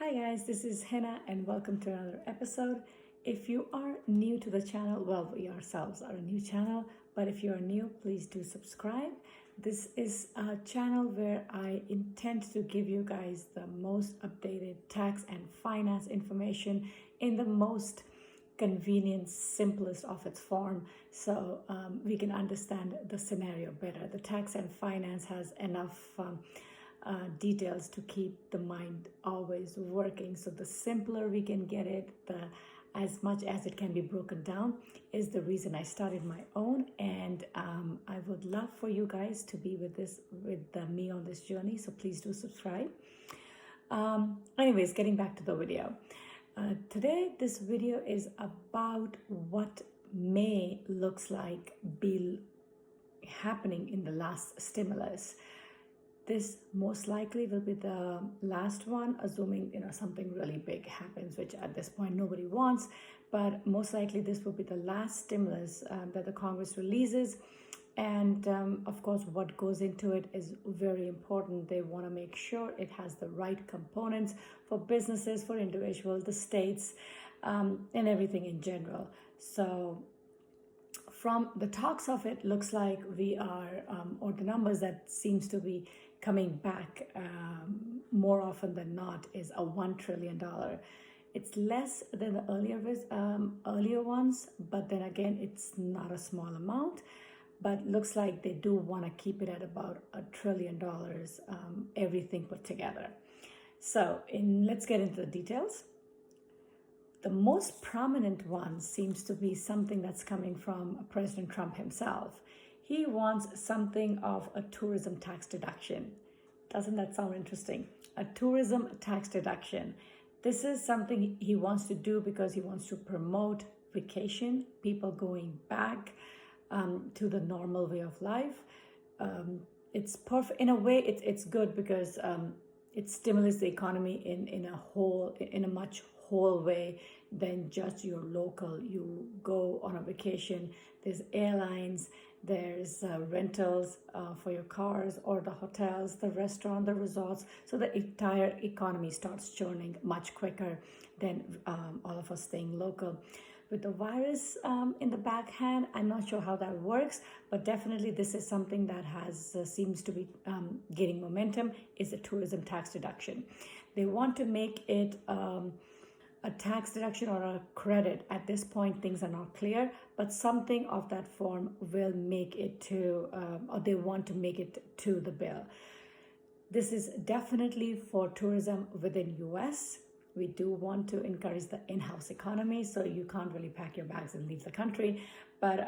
Hi guys, this is Hannah and welcome to another episode. If you are new to the channel, well, we ourselves are a new channel, but if you are new, please do subscribe. This is a channel where I intend to give you guys the most updated tax and finance information in the most convenient, simplest of its form, so we can understand the scenario better. The tax and finance has enough details to keep the mind always working. So the simpler we can get it, as much as it can be broken down, is the reason I started my own. And I would love for you guys to be with me on this journey. So please do subscribe. Anyways, getting back to the video. Today, this video is about what may looks like be happening in the last stimulus. This most likely will be the last one, assuming something really big happens, which at this point nobody wants. But most likely this will be the last stimulus that the Congress releases. And of course, what goes into it is very important. They want to make sure it has the right components for businesses, for individuals, the states, and everything in general. So from the talks of it, looks like we are, or the numbers that seems to be coming back more often than not, is a $1 trillion. It's less than the earlier ones, but then again, it's not a small amount. But looks like they do want to keep it at about $1 trillion, everything put together. So let's get into the details. The most prominent one seems to be something that's coming from President Trump himself. He wants something of a tourism tax deduction. Doesn't that sound interesting? A tourism tax deduction. This is something he wants to do because he wants to promote vacation, people going back to the normal way of life. It's perfect in a way. It's good because it stimulates the economy in a much whole way than just your local. You go on a vacation, there's airlines, there's rentals for your cars, or the hotels, the restaurant, the resorts. So the entire economy starts churning much quicker than all of us staying local. With the virus in the backhand, I'm not sure how that works, but definitely this is something that seems to be gaining momentum, is a tourism tax deduction. They want to make it a tax deduction or a credit. At this point, things are not clear, but something of that form will make it to, or they want to make it to the bill. This is definitely for tourism within US. We do want to encourage the in-house economy, so you can't really pack your bags and leave the country. But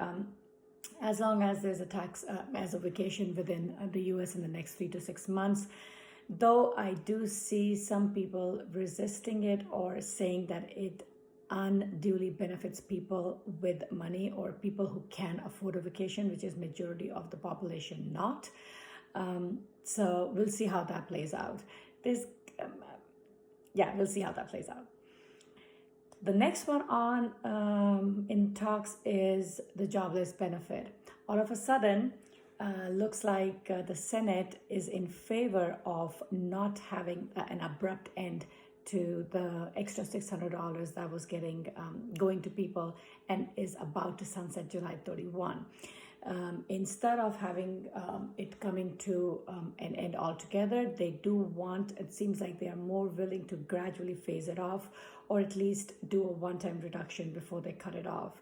as long as there's a tax as a vacation within the US in the next 3 to 6 months, though I do see some people resisting it or saying that it unduly benefits people with money or people who can afford a vacation, which is majority of the population not. So we'll see how that plays out. We'll see how that plays out. The next one on in talks is the Jobless Benefit. All of a sudden, looks like the Senate is in favor of not having an abrupt end to the extra $600 that was going to people and is about to sunset July 31. Instead of having it coming to an end altogether, they do want, it seems like they are more willing to gradually phase it off, or at least do a one-time reduction before they cut it off.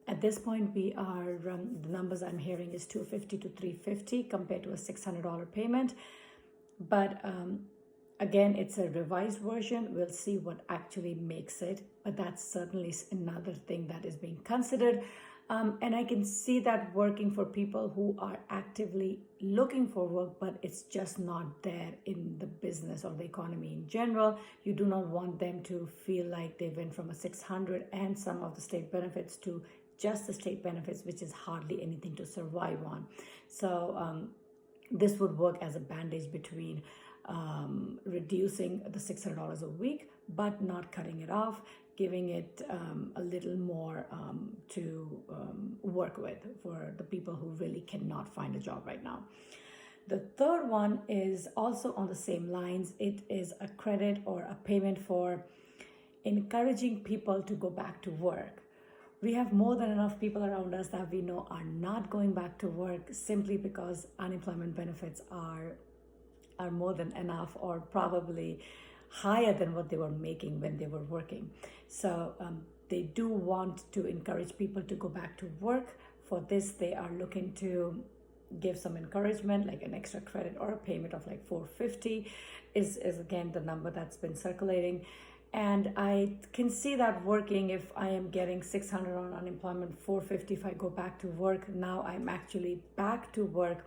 At this point, we are, the numbers I'm hearing is $250 to $350 compared to a $600 payment. But again, it's a revised version. We'll see what actually makes it. But that's certainly another thing that is being considered. And I can see that working for people who are actively looking for work, but it's just not there in the business or the economy in general. You do not want them to feel like they went from a $600 and some of the state benefits to just the state benefits, which is hardly anything to survive on. So this would work as a bandage between reducing the $600 a week, but not cutting it off, giving it a little more to work with for the people who really cannot find a job right now. The third one is also on the same lines. It is a credit or a payment for encouraging people to go back to work. We have more than enough people around us that we know are not going back to work simply because unemployment benefits are more than enough, or probably higher than what they were making when they were working. So they do want to encourage people to go back to work. For this, they are looking to give some encouragement, like an extra credit or a payment of like $450 is again the number that's been circulating. And I can see that working. If I am getting $600 on unemployment, $450 if I go back to work. Now I'm actually back to work,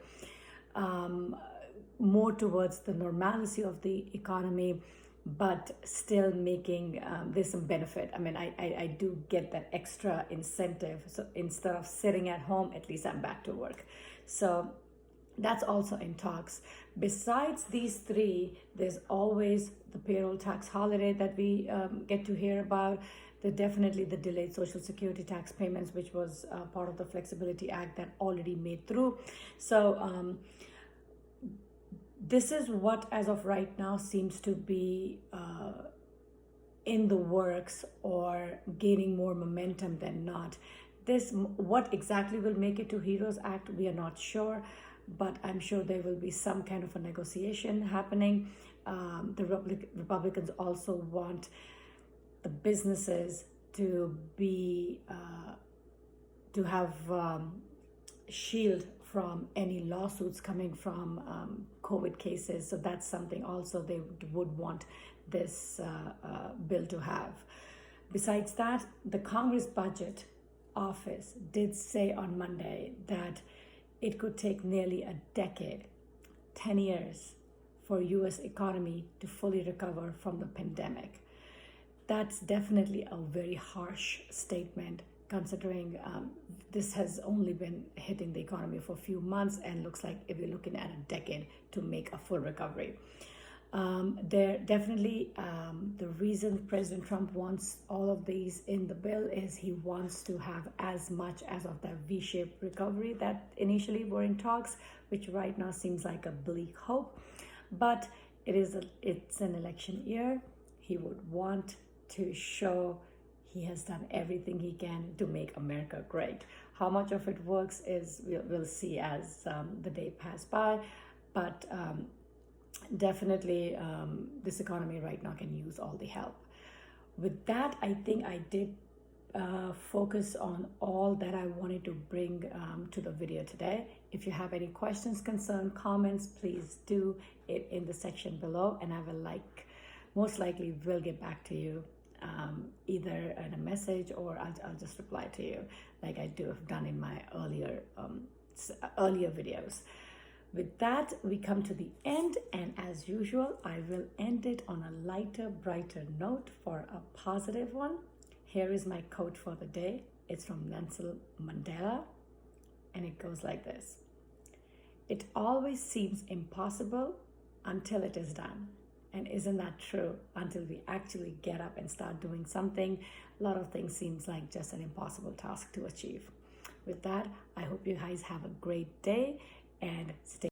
more towards the normalcy of the economy, but still making there's some benefit. I mean, I do get that extra incentive. So instead of sitting at home, at least I'm back to work. So that's also in talks. Besides these three, there's always the payroll tax holiday that we get to hear about. Definitely the delayed Social Security tax payments, which was part of the Flexibility Act that already made through. So this is what, as of right now, seems to be in the works or gaining more momentum than not. What exactly will make it to HEROES Act, we are not sure, but I'm sure there will be some kind of a negotiation happening. The Republicans also want the businesses to be to have shield from any lawsuits coming from COVID cases. So that's something also they would want this bill to have. Besides that, the Congress Budget Office did say on Monday that it could take nearly a decade, 10 years, for U.S. economy to fully recover from the pandemic. That's definitely a very harsh statement, considering this has only been hitting the economy for a few months, and looks like if you're looking at a decade to make a full recovery. There definitely the reason President Trump wants all of these in the bill is he wants to have as much as of that V-shaped recovery that initially were in talks, which right now seems like a bleak hope. But it's an election year. He would want to show he has done everything he can to make America great. How much of it works is we'll see as the day pass by. But definitely this economy right now can use all the help. With that, I think I did focus on all that I wanted to bring to the video today. If you have any questions, concerns, comments, please do it in the section below, and I will most likely will get back to you either in a message, or I'll just reply to you like I do have done in my earlier videos. With that, we come to the end, and as usual, I will end it on a lighter, brighter note for a positive one. Here is my quote for the day. It's from Nelson Mandela, and it goes like this: "It always seems impossible until it is done." And isn't that true? Until we actually get up and start doing something, a lot of things seems like just an impossible task to achieve. With that, I hope you guys have a great day and stay